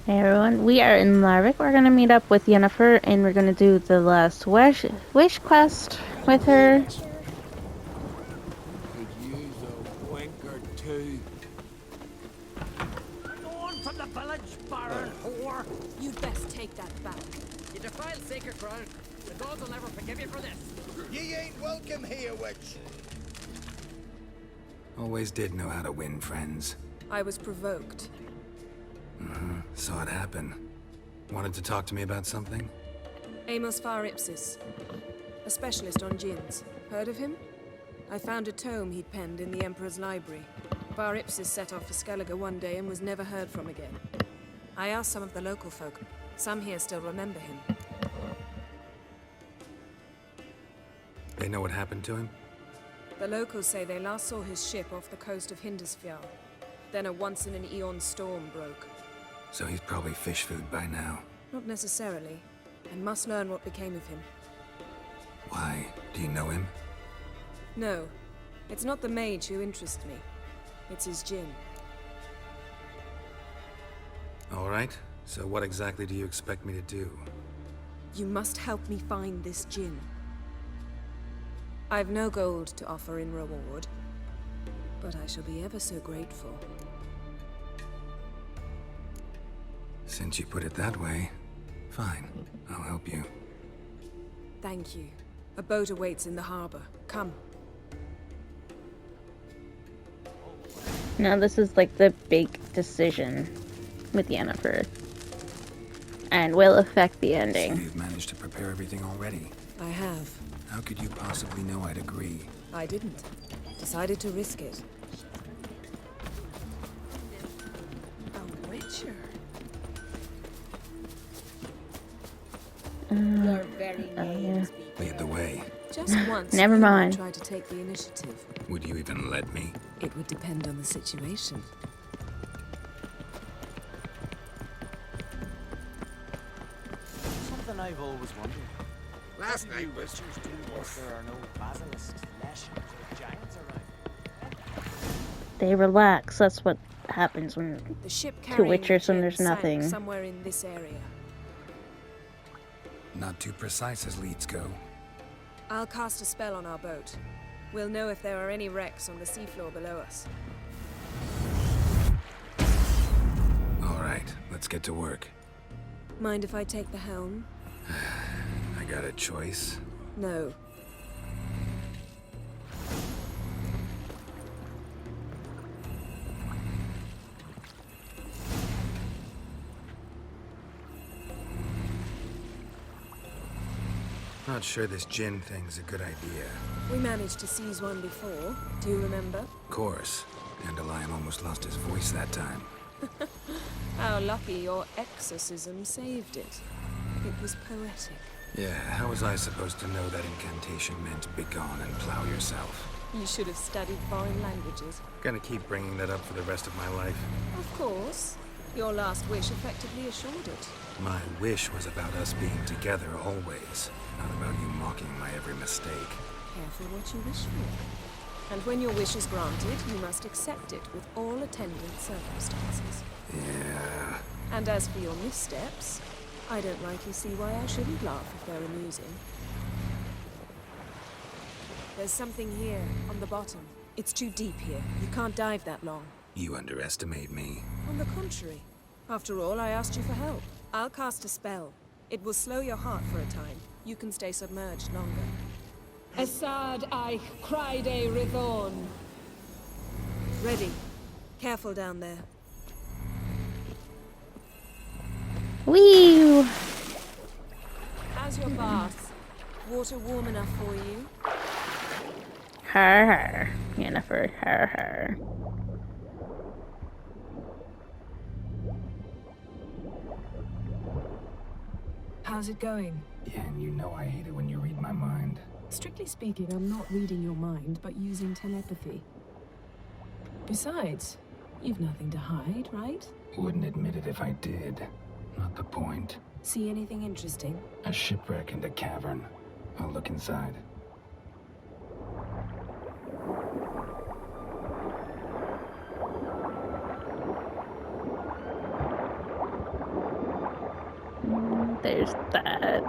Hey everyone, we are in Larvik. We're gonna meet up with Yennefer and we're gonna do the last wish quest with her. Could use a wink or two. On from the village, Baron whore! You'd best take that back. You defile sacred ground. The gods will never forgive you for this. Ye ain't welcome here, witch. Always did know how to win friends. I was provoked. Saw it happen. Wanted to talk to me about something? Amos Far Ipsis, a specialist on djinns. Heard of him? I found a tome he'd penned in the Emperor's library. Far Ipsis set off for Skellige one day and was never heard from again. I asked some of the local folk. Some here still remember him. They know what happened to him? The locals say they last saw his ship off the coast of Hindisfjall. Then a once-in-an-eon storm broke. So he's probably fish food by now. Not necessarily. I must learn what became of him. Why? Do you know him? No. It's not the mage who interests me. It's his djinn. All right. So what exactly do you expect me to do? You must help me find this djinn. I've no gold to offer in reward, but I shall be ever so grateful. Since you put it that way, fine. I'll help you. Thank you. A boat awaits in the harbor. Come. Now this is like the big decision with Yennefer. And will affect the So ending. you've managed to prepare everything already. I have. How could you possibly know I'd agree? I didn't. Decided to risk it. A witcher. Your very names be Lead the way. Just once. Never you mind. Try to take the initiative. Would you even let me? It would depend on the situation. Something I've always wondered. Last What do you night was witchers do if there are no basilisks, leshens, or giants around? They relax. That's what happens when The ship to carrying the witchers when djinn there's sank nothing. somewhere in this area. Not too precise as leads go. I'll cast a spell on our boat. We'll know if there are any wrecks on the seafloor below us. All right, let's get to work. Mind if I take the helm? I got a choice. No. Not sure this djinn thing's a good idea. We managed to seize one before. Do you remember? Of course. Dandelion almost lost his voice that time. How lucky your exorcism saved it. It was poetic. Yeah, how was I supposed to know that incantation meant begone and plow yourself? You should have studied foreign languages. Gonna keep bringing that up for the rest of my life. Of course. Your last wish effectively assured it. My wish was about us being together always, not about you mocking my every mistake. Careful what you wish for. And when your wish is granted, you must accept it with all attendant circumstances. Yeah. And as for your missteps, I don't rightly see why I shouldn't laugh if they're amusing. There's something here, on the bottom. It's too deep here. You can't dive that long. You underestimate me. On the contrary. After all, I asked you for help. I'll cast a spell. It will slow your heart for a time. You can stay submerged longer. Assad I cried a Rithorn. Ready. Careful down there. Wee! How's your bath? Water warm enough for you? Har har. Yennefer, har har. How's it going? Yeah, and you know I hate it when you read my mind. Strictly speaking, I'm not reading your mind, but using telepathy. Besides, you've nothing to hide, right? Wouldn't admit it if I did. Not the point. See anything interesting? A shipwreck and a cavern. I'll look inside. There's that.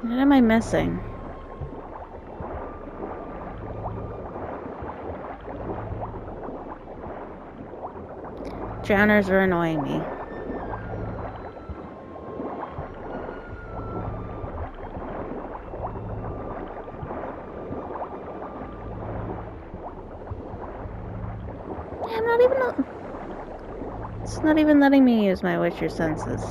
What am I missing? Drowners are annoying me. I'm not even. It's not even letting me use my Witcher senses.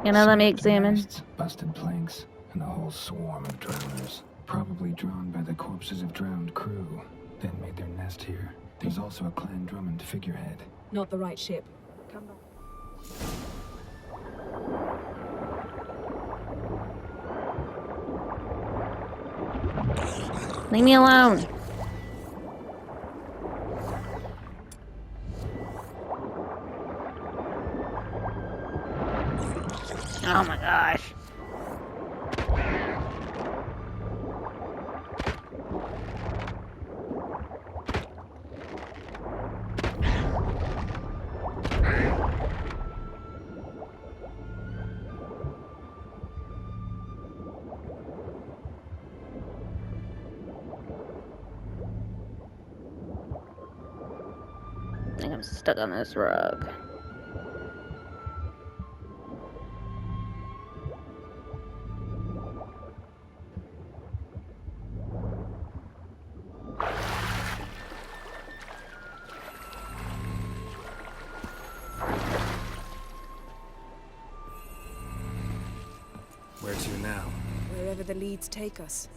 You know, let me examine. Masts, busted planks, and a whole swarm of drowners. Probably drawn by the corpses of drowned crew. Then made their nest here. There's also a Clan Drummond figurehead. Not the right ship. Come back. Leave me alone. Oh my gosh. I think I'm stuck on this rug. Where to now? Wherever the leads take us.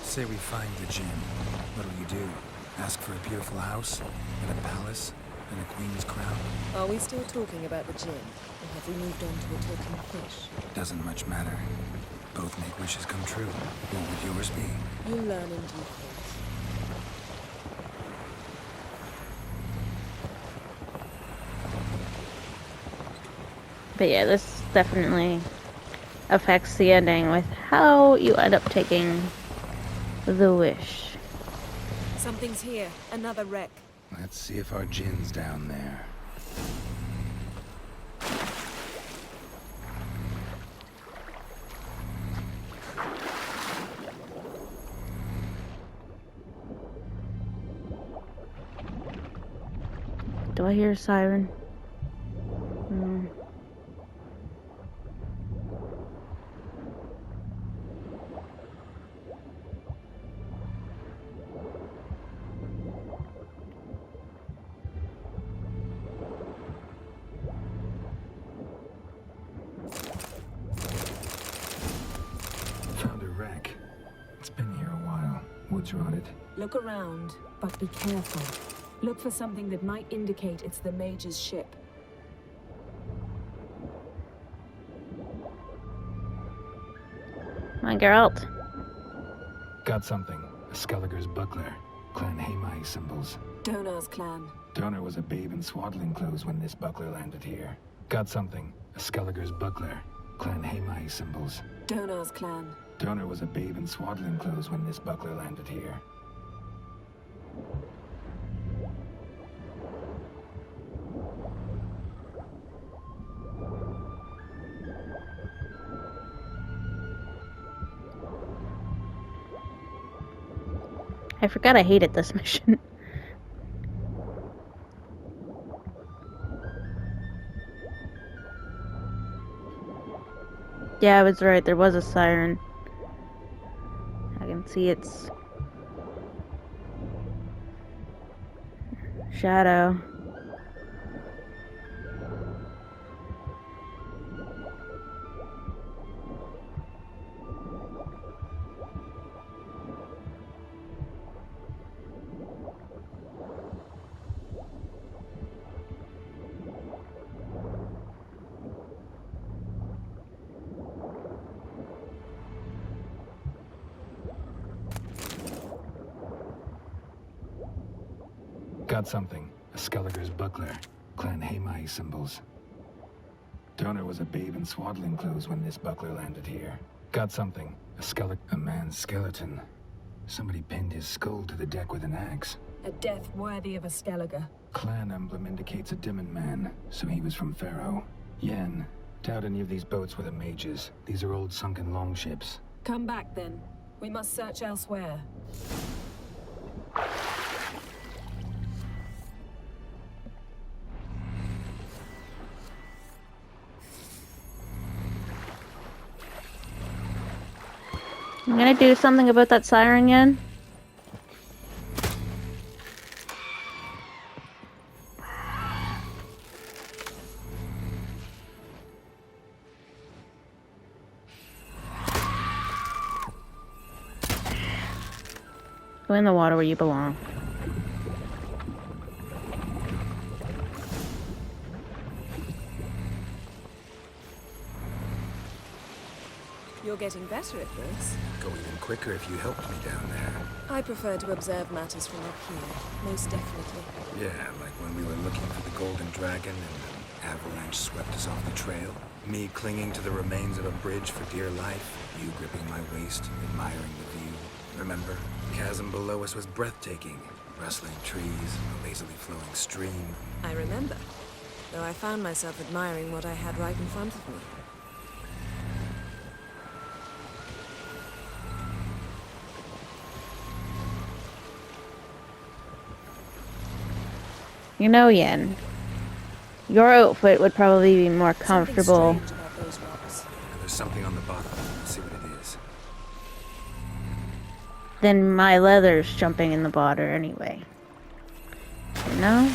Say we find the Djinn. What'll you do? Ask for a beautiful house? And a palace? And a queen's crown? Are we still talking about the Djinn? Or have we moved on to a talking fish? Doesn't much matter. Both make wishes come true. What would yours be? You'll learn in due course. But yeah, this definitely affects the ending with how you end up taking the wish. Something's here. Another wreck. Let's see if our Djinn's down there. Do I hear a siren? No. Found a wreck. It's been here a while. woods rotted. Look around, but be careful. Look for something that might indicate it's the Mage's ship. Come on, Geralt. Got something. A Skellige's buckler. Clan Hamai symbols. Donar's clan. Donor was a babe in swaddling clothes when this buckler landed here. Got something. A Skellige's buckler. Clan Hamai symbols. Donar's clan. Donor was a babe in swaddling clothes when this buckler landed here. I forgot I hated this mission. Yeah, I was right. There was a siren. I can see its shadow. Got something. A Skellige's buckler. Clan Hamai symbols. Donor was a babe in swaddling clothes when this buckler landed here. Got something. A man's skeleton. Somebody pinned his skull to the deck with an axe. A death worthy of a Skellige. Clan emblem indicates a Djinn man, so he was from Pharaoh. Yen. Doubt any of these boats were the mages. These are old sunken longships. Come back then. We must search elsewhere. I'm gonna do something about that siren, Yen. Go in the water where you belong. You're getting better at this. Go even quicker if you helped me down there. I prefer to observe matters from up here, most definitely. Yeah, like when we were looking for the Golden Dragon and an avalanche swept us off the trail. Me clinging to the remains of a bridge for dear life. You gripping my waist, admiring the view. Remember? The chasm below us was breathtaking. Rustling trees, a lazily flowing stream. I remember, though I found myself admiring what I had right in front of me. You know, Yen, your outfit would probably be more comfortable. Something strange about those rocks. There's something on the bottom. Let's see what it is. Than my leathers jumping in the water anyway. You know?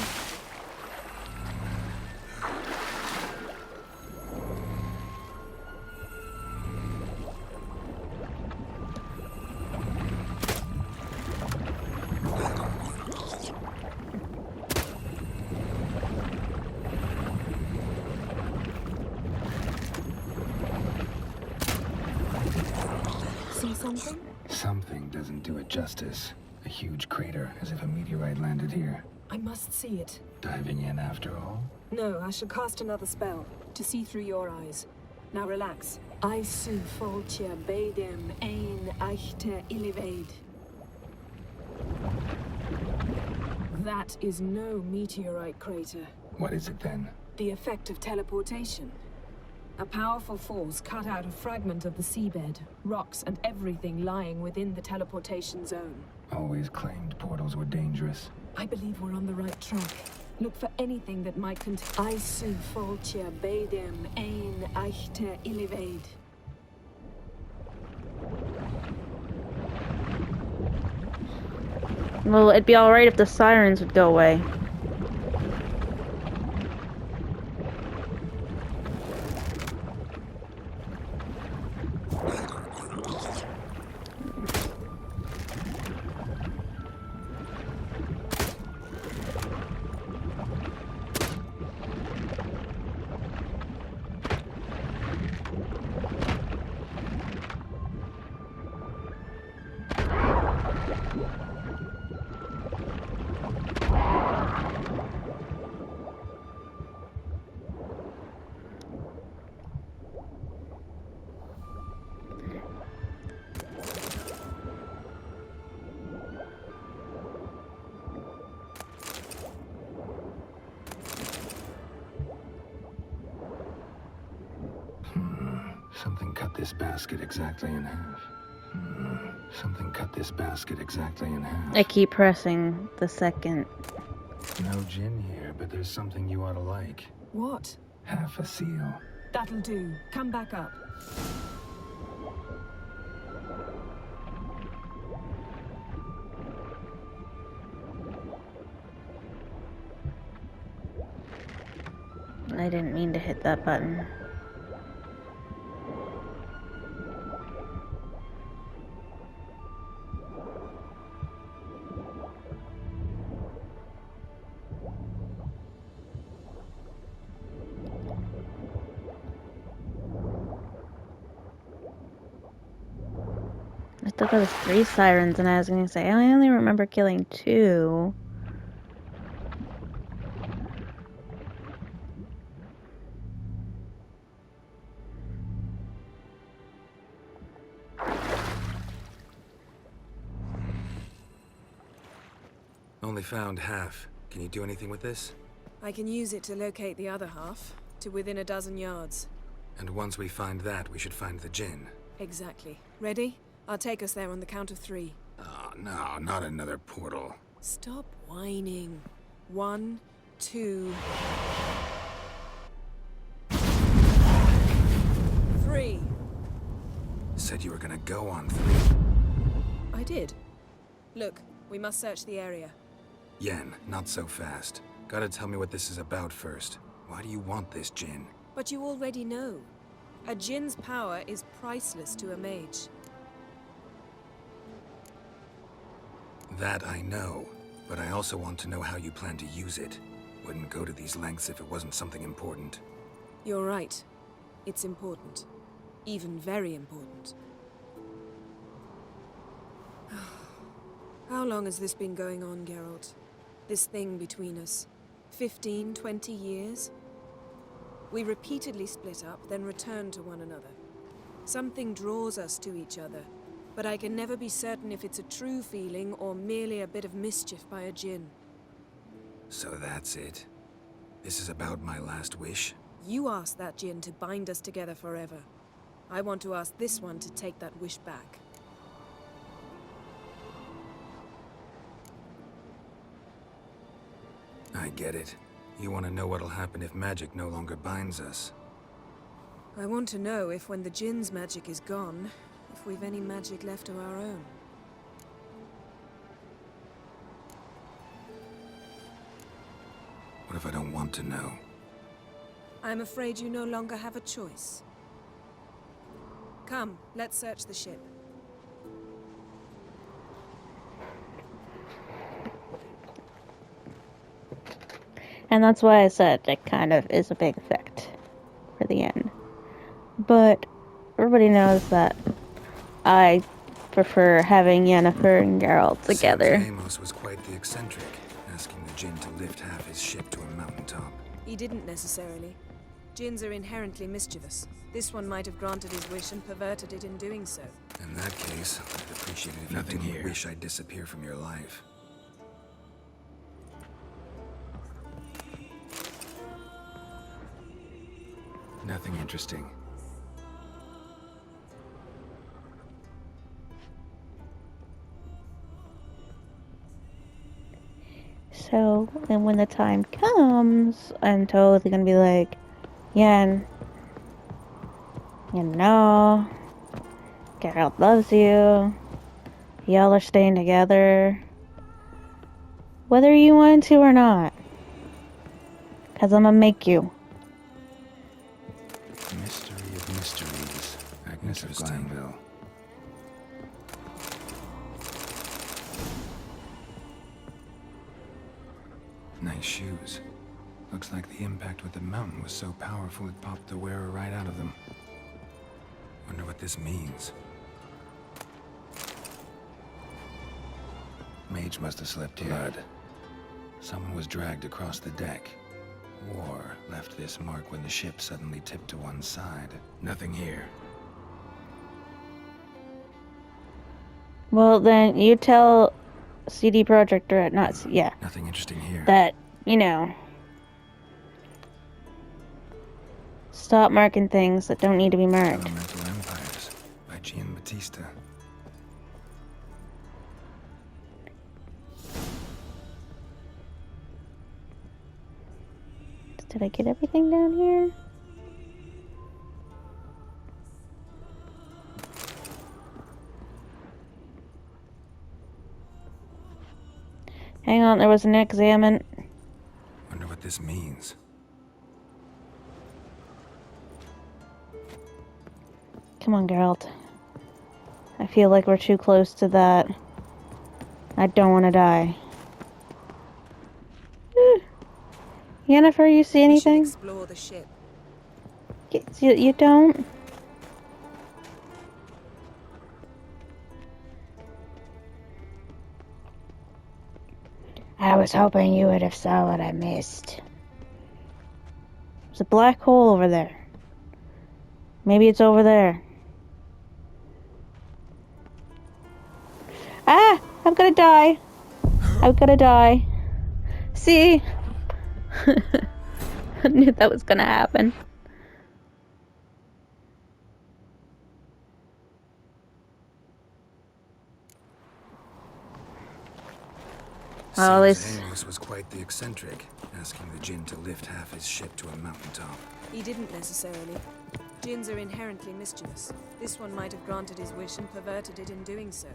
See something? Something doesn't do it justice. A huge crater, as if a meteorite landed here. I must see it. Diving in after all? No, I shall cast another spell, to see through your eyes. Now relax. Aisu foltia beidem ein eichte ilivaid. That is no meteorite crater. What is it then? The effect of teleportation. A powerful force cut out a fragment of the seabed, rocks and everything lying within the teleportation zone. Always claimed portals were dangerous. I believe we're on the right track. Look for anything that might contain Aisu foltia beidem ein eichte ilivaid. Well, it'd be alright if the sirens would go away. cut this basket exactly in half. Something cut this basket exactly in half. I keep pressing the second. No Djinn here, but there's something you ought to like. What? Half a seal. That'll do. Come back up. I didn't mean to hit that button. I thought there was 3 sirens, and I was gonna say, I only remember killing 2. Only found half. Can you do anything with this? I can use it to locate the other half, to within a dozen yards. And once we find that, we should find the Djinn. Exactly. Ready? I'll take us there on the count of 3. Oh, no, not another portal. Stop whining. 1, 2... 3. Said you were gonna go on 3. I did. Look, we must search the area. Yen, not so fast. Gotta tell me what this is about first. Why do you want this Djinn? But you already know. A Djinn's power is priceless to a mage. That I know, but I also want to know how you plan to use it. Wouldn't go to these lengths if it wasn't something important. You're right. It's important. Even very important. How long has this been going on, Geralt? This thing between us? 15, 20 years? We repeatedly split up, then returned to one another. Something draws us to each other, but I can never be certain if it's a true feeling or merely a bit of mischief by a Djinn. So that's it? This is about my last wish? You asked that Djinn to bind us together forever. I want to ask this one to take that wish back. I get it. You want to know what'll happen if magic no longer binds us. I want to know if when the Djinn's magic is gone, if we've any magic left of our own. What if I don't want to know? I'm afraid you no longer have a choice. Come, let's search the ship. And that's why I said it kind of is a big effect for the end. But everybody knows that I prefer having Yennefer and Geralt together. Seems Amos was quite the eccentric, asking the Djinn to lift half his ship to a mountaintop. He didn't necessarily. Djinns are inherently mischievous. This one might have granted his wish and perverted it in doing so. In that case, I'd appreciate it if Nothing you didn't here. wish I'd disappear from your life. Nothing interesting. So, and when the time comes, I'm totally gonna be like, Yen, you know, Geralt loves you. Y'all are staying together. Whether you want to or not. 'Cause I'm gonna make you. Mystery of mysteries. Agnes of Glanville. Nice shoes. Looks like the impact with the mountain was so powerful it popped the wearer right out of them. Wonder what this means. Mage must have slipped here. Blood. Someone was dragged across the deck. War left this mark when the ship suddenly tipped to one side. Nothing here. Well, then you tell CD Projekt Red, yeah, Nothing interesting here. that, you know, stop marking things that don't need to be marked. Elemental Empire. Batista. Did I get everything down here? Hang on, there was an examine. Wonder what this means. Come on, Geralt. I feel like we're too close to that. I don't want to die. Yennefer, you see We should anything? explore the ship. You don't? I was hoping you would have saw what I missed. There's a black hole over there. Maybe it's over there. Ah! I'm gonna die. I'm gonna die. See? I knew that was gonna happen. Oh, Seems this... Amos was quite the eccentric, asking the Djinn to lift half his ship to a mountaintop. He didn't necessarily. Djinns are inherently mischievous. This one might have granted his wish and perverted it in doing so.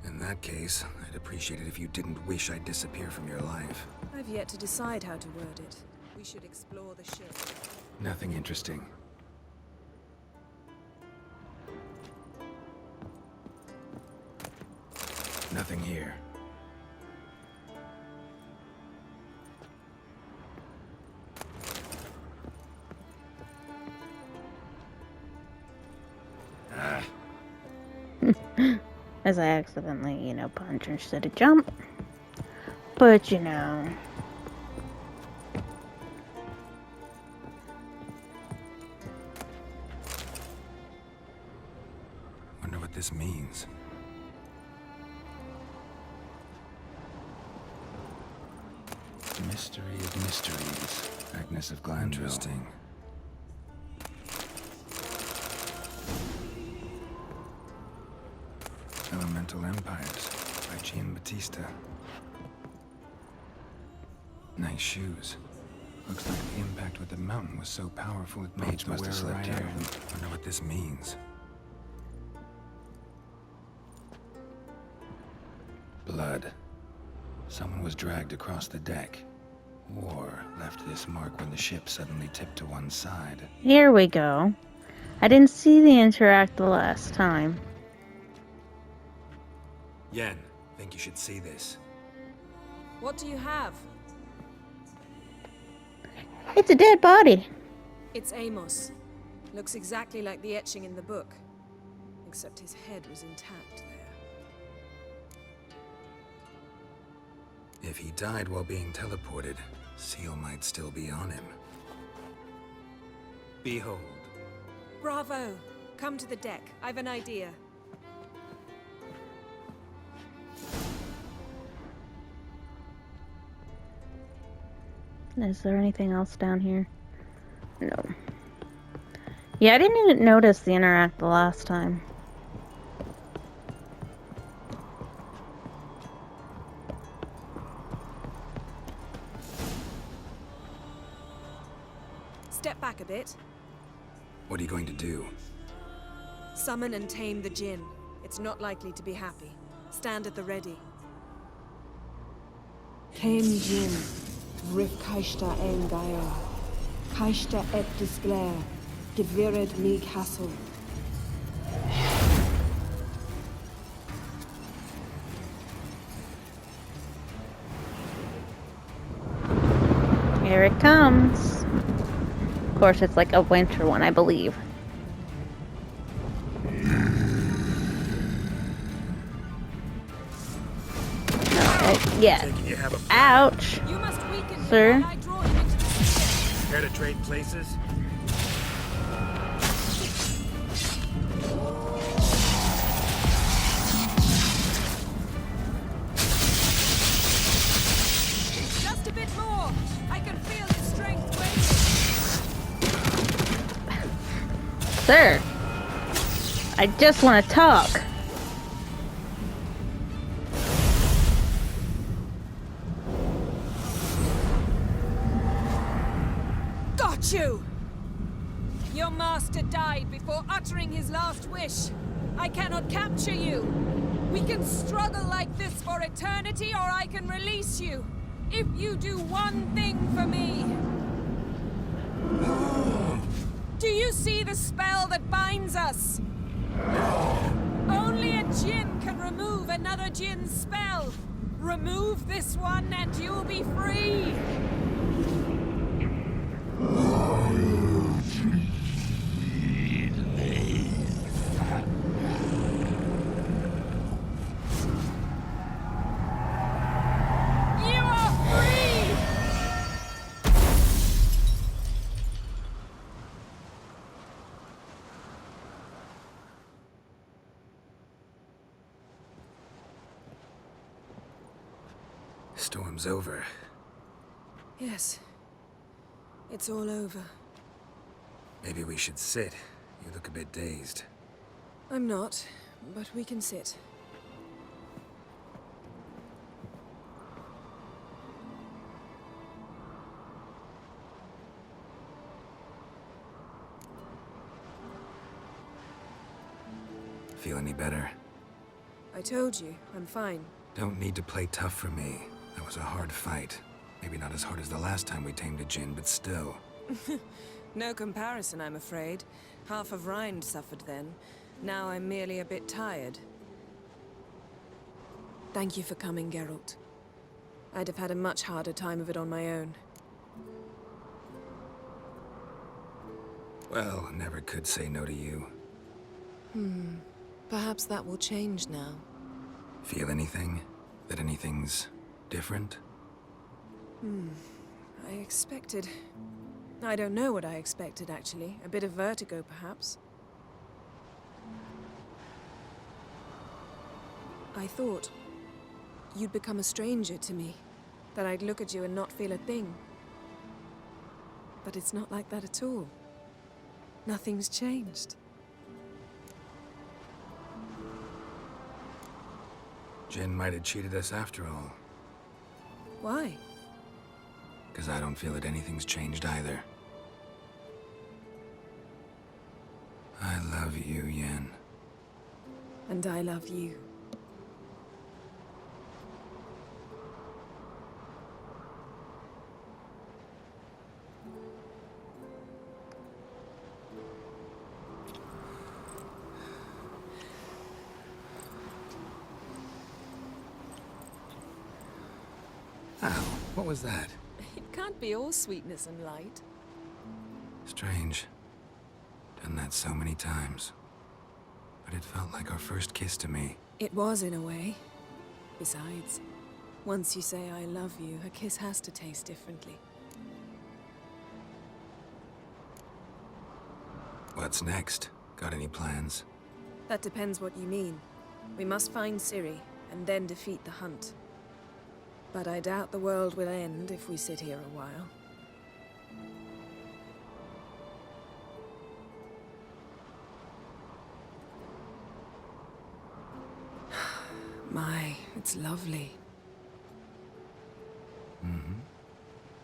In that case, I'd appreciate it if you didn't wish I'd disappear from your life. I've yet to decide how to word it. We should explore the ship. Nothing interesting. Nothing here. As I accidentally, punch instead of jump. But, Wonder what this means. Mystery of mysteries. Agnes of Glanville. Interesting. Elemental Empires by Djinn Batista. Nice shoes. Looks like the impact with the mountain was so powerful it made the wearer right out. Wonder what this means. Blood. Someone was dragged across the deck. War left this mark when the ship suddenly tipped to one side. here we go. I didn't see the interact the last time. Yen, think you should see this. What do you have? It's a dead body. It's Amos. Looks exactly like the etching in the book. Except his head was intact there. If he died while being teleported, Seal might still be on him. Behold. Bravo! Come to the deck. I've an idea. Is there anything else down here? No. Yeah, I didn't even notice the interact the last time. Step back a bit. What are you going to do? Summon and tame the Djinn. It's not likely to be happy. Stand at the ready. Tame Djinn, Rif Kaishta en Gaia, Kaishta et Disglair, Gevired me Castle. Here it comes. Of course, it's like a winter one, I believe. Yes. You have a Ouch. You must weaken Sir? him while I draw him into the sea. care to trade places? Just a bit more. I can feel his strength waning. Sir. I just want to talk. Got you! Your master died before uttering his last wish. I cannot capture you. We can struggle like this for eternity, or I can release you. If you do one thing for me. Do you see the spell that binds us? Only a Djinn can remove another Djinn's spell. Remove this one and you'll be free. You are free! Storm's over. Yes. It's all over. Maybe we should sit. You look a bit dazed. I'm not, but we can sit. Feel any better? I told you, I'm fine. Don't need to play tough for me. That was a hard fight. Maybe not as hard as the last time we tamed a Djinn, but still. No comparison, I'm afraid. Half of Rind suffered then. Now I'm merely a bit tired. Thank you for coming, Geralt. I'd have had a much harder time of it on my own. Well, never could say no to you. Perhaps that will change now. Feel anything? That anything's different? I expected... I don't know what I expected, actually. A bit of vertigo, perhaps. I thought you'd become a stranger to me. That I'd look at you and not feel a thing. But it's not like that at all. Nothing's changed. Djinn might have cheated us after all. Why? Because I don't feel that anything's changed either. I love you, Yen. And I love you. Ow, what was that? It can't be all sweetness and light. Strange. Done that so many times. But it felt like our first kiss to me. It was, in a way. Besides, once you say I love you, a kiss has to taste differently. What's next? Got any plans? That depends what you mean. We must find Ciri, and then defeat the hunt. But I doubt the world will end if we sit here a while. My, it's lovely.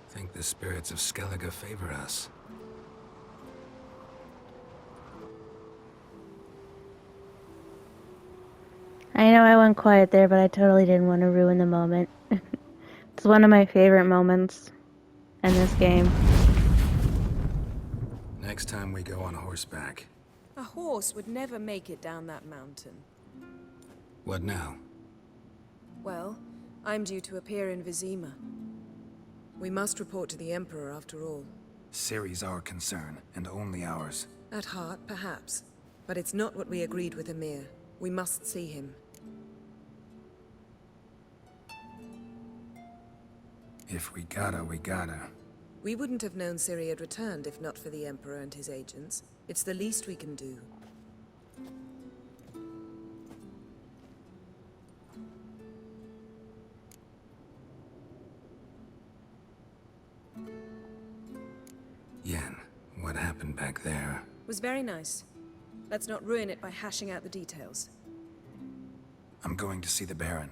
Think the spirits of Skellige favor us. I know I went quiet there, but I totally didn't want to ruin the moment. It's one of my favorite moments in this game. Next time we go on horseback. A horse would never make it down that mountain. What now? Well, I'm due to appear in Vizima. We must report to the Emperor after all. Ciri's our concern, and only ours. At heart, perhaps. But it's not what we agreed with Emir. We must see him. If we gotta, we gotta. We wouldn't have known Ciri had returned if not for the Emperor and his agents. It's the least we can do. Yen, what happened back there? Was very nice. Let's not ruin it by hashing out the details. I'm going to see the Baron.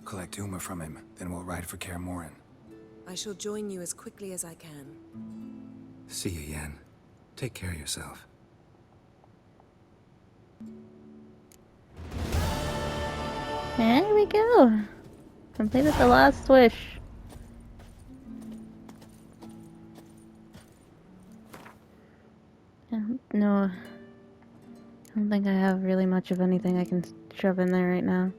Collect Uma from him, then we'll ride for Kaer Morhen. I shall join you as quickly as I can. See you, Yen. Take care of yourself. And there we go. Completed the last wish. No, I don't think I have really much of anything I can shove in there right now.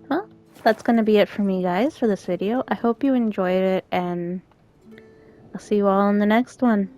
Well, that's gonna be it for me, guys, for this video. I hope you enjoyed it, and I'll see you all in the next one.